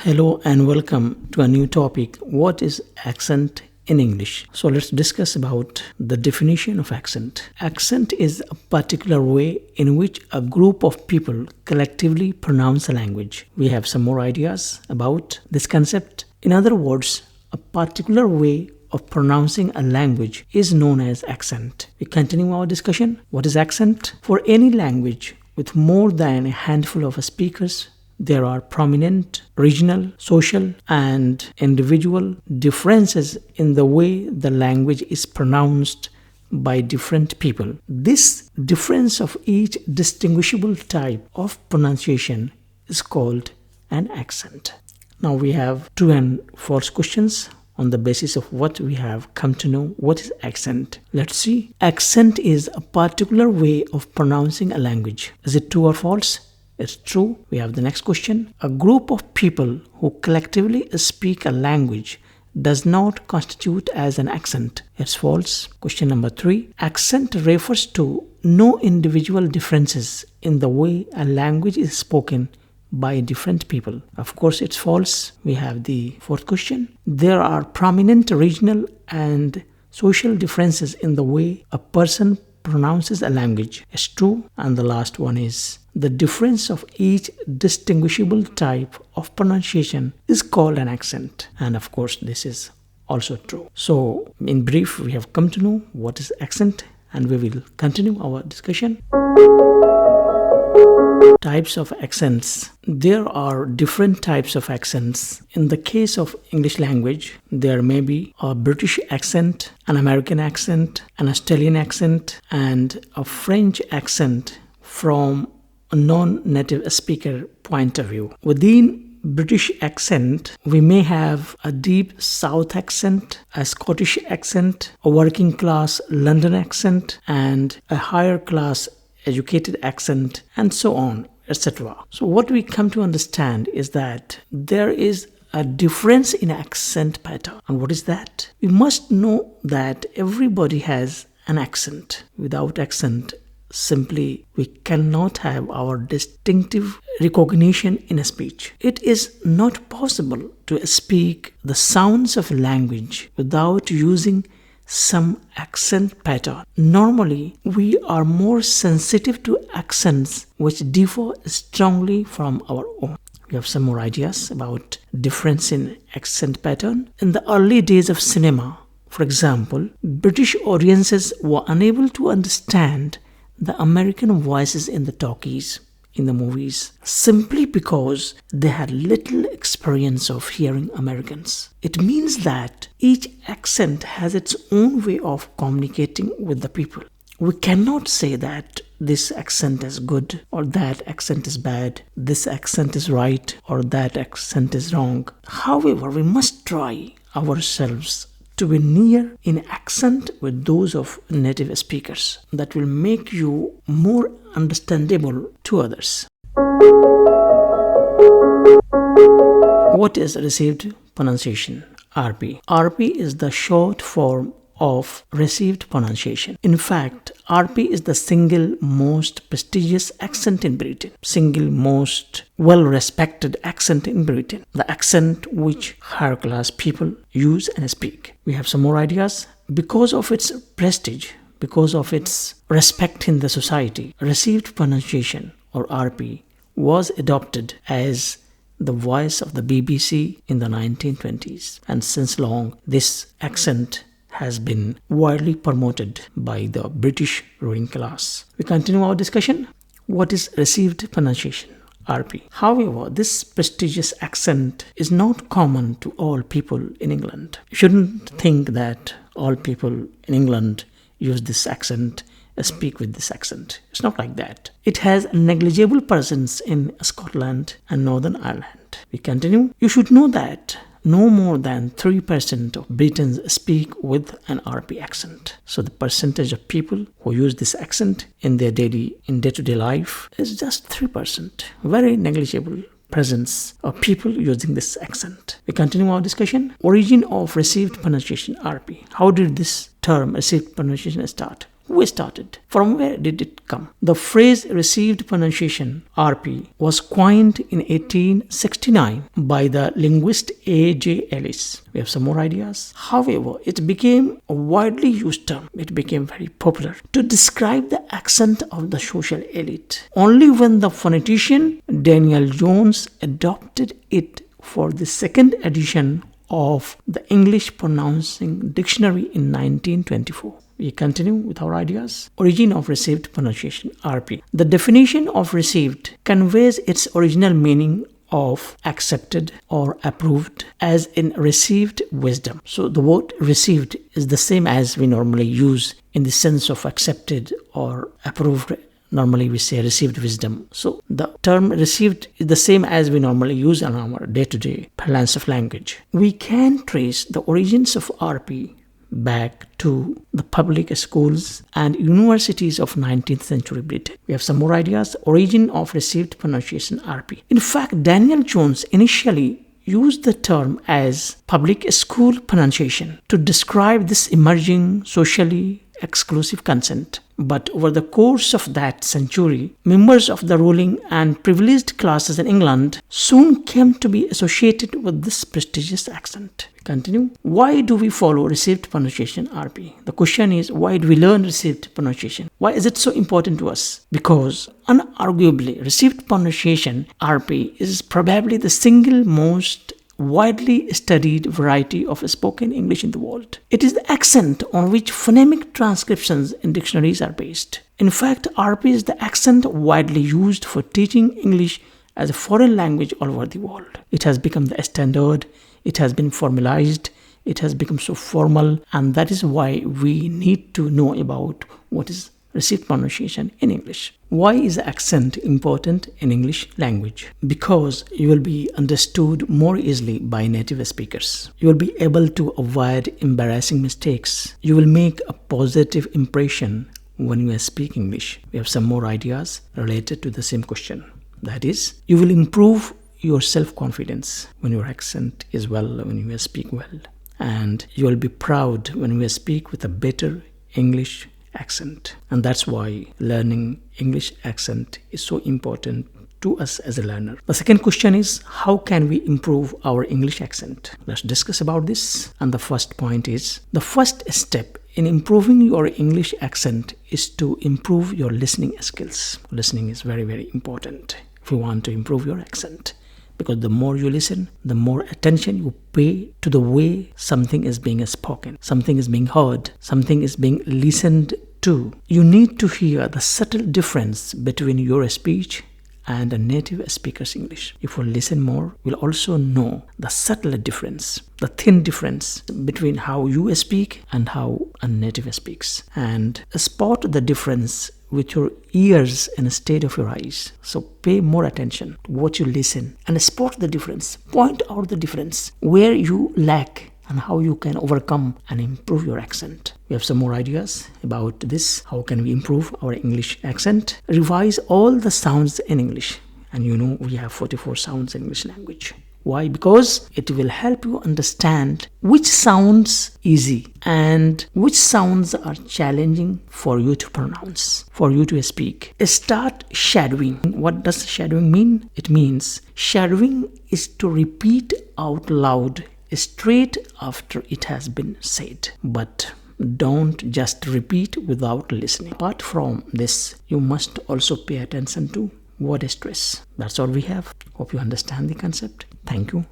Hello and welcome to a new topic. What is accent in English? So let's discuss about the definition of accent. Accent is a particular way in which a group of people collectively pronounce a language. We have some more ideas about this concept. In other words, a particular way of pronouncing a language is known as accent. We continue our discussion. What is accent? For any language with more than a handful of speakers, there are prominent regional, social, and individual differences in the way the language is pronounced by different people. This difference of each distinguishable type of pronunciation is called an accent. Now we have true and false questions on the basis of what we have come to know. What is accent? Let's see. Accent is a particular way of pronouncing a language. Is it true or false? It's true. We have the next question. A group of people who collectively speak a language does not constitute as an accent. It's false. Question number 3. Accent refers to no individual differences in the way a language is spoken by different people. Of course, it's false. We have the 4th question. There are prominent regional and social differences in the way a person pronounces a language. It's true. And the last one is the difference of each distinguishable type of pronunciation is called an accent. And of course, this is also true. So, in brief, we have come to know what is accent, and we will continue our discussion. Types of accents. There are different types of accents. In the case of English language, there may be a British accent, an American accent, an Australian accent, and a French accent from a non-native speaker point of view. Within British accent, we may have a deep South accent, a Scottish accent, a working class London accent, and a higher class educated accent, and so on, etc. So what we come to understand is that there is a difference in accent pattern. And what is that? We must know that everybody has an accent. Without accent, simply we cannot have our distinctive recognition in a speech. It is not possible to speak the sounds of language without using some accent pattern. Normally, we are more sensitive to accents which differ strongly from our own. We have some more ideas about difference in accent pattern. In the early days of cinema, for example, British audiences were unable to understand the American voices in the talkies, in the movies, simply because they had little experience of hearing Americans. It means that each accent has its own way of communicating with the people. We cannot say that this accent is good or that accent is bad, this accent is right or that accent is wrong. However, we must try ourselves to be near in accent with those of native speakers. That will make you more understandable to others. What is received pronunciation? RP. RP is the short form of received pronunciation. In fact, RP is the single most prestigious accent in Britain, single most well-respected accent in Britain, the accent which higher class people use and speak. We have some more ideas. Because of its prestige, because of its respect in the society, received pronunciation or RP was adopted as the voice of the BBC in the 1920s, and since long this accent has been widely promoted by the British ruling class. We continue our discussion. What is received pronunciation? RP. However, this prestigious accent is not common to all people in England. You shouldn't think that all people in England use this accent, speak with this accent. It's not like that. It has a negligible presence in Scotland and Northern Ireland. We continue. You should know that no more than 3% of Britons speak with an RP accent. So the percentage of people who use this accent in their day-to-day life is just 3%. Very negligible presence of people using this accent. We continue our discussion. Origin of received pronunciation, RP. How did this term received pronunciation start? Who started? From where did it come? The phrase received pronunciation, RP, was coined in 1869 by the linguist A.J. Ellis. We have some more ideas. However, it became a widely used term. It became very popular to describe the accent of the social elite. Only when the phonetician Daniel Jones adopted it for the second edition of the English Pronouncing Dictionary in 1924. We continue with our ideas. Origin of received pronunciation, RP. The definition of received conveys its original meaning of accepted or approved, as in received wisdom. So the word received is the same as we normally use in the sense of accepted or approved. Normally we say received wisdom. So the term received is the same as we normally use in our day-to-day parlance of language. We can trace the origins of RP back to the public schools and universities of 19th century Britain. We have some more ideas. Origin of received pronunciation, RP. In fact, Daniel Jones initially used the term as public school pronunciation to describe this emerging socially exclusive consent. But over the course of that century, members of the ruling and privileged classes in England soon came to be associated with this prestigious accent. Continue. Why do we follow received pronunciation, RP? The question is, why do we learn received pronunciation? Why is it so important to us? Because unarguably, received pronunciation, RP, is probably the single most widely studied variety of spoken English in the world. It is the accent on which phonemic transcriptions in dictionaries are based. In fact, RP is the accent widely used for teaching English as a foreign language all over the world. It has become the standard, it has been formalized, it has become so formal, and that is why we need to know about what is received pronunciation in English. Why is accent important in English language? Because you will be understood more easily by native speakers. You will be able to avoid embarrassing mistakes. You will make a positive impression when you speak English. We have some more ideas related to the same question. That is, you will improve your self-confidence when your accent is well, when you speak well. And you will be proud when you speak with a better English accent. And that's why learning English accent is so important to us as a learner. The second question is, how can we improve our English accent? Let's discuss about this. And the first point is, the first step in improving your English accent is to improve your listening skills. Listening is very, very important if you want to improve your accent. Because the more you listen, the more attention you pay to the way something is being spoken, something is being heard, something is being listened to. You need to hear the subtle difference between your speech and a native speaker's English. If you listen more, you'll also know the subtle difference, the thin difference between how you speak and how a native speaks. And spot the difference with your ears instead of your eyes. So pay more attention to what you listen and spot the difference. Point out the difference where you lack and how you can overcome and improve your accent. We have some more ideas about this. How can we improve our English accent? Revise all the sounds in English. And you know we have 44 sounds in English language. Why? Because it will help you understand which sounds easy and which sounds are challenging for you to pronounce, for you to speak. Start shadowing. What does shadowing mean? It means shadowing is to repeat out loud straight after it has been said. But don't just repeat without listening. Apart from this, you must also pay attention to word stress. That's all we have. Hope you understand the concept. Thank you.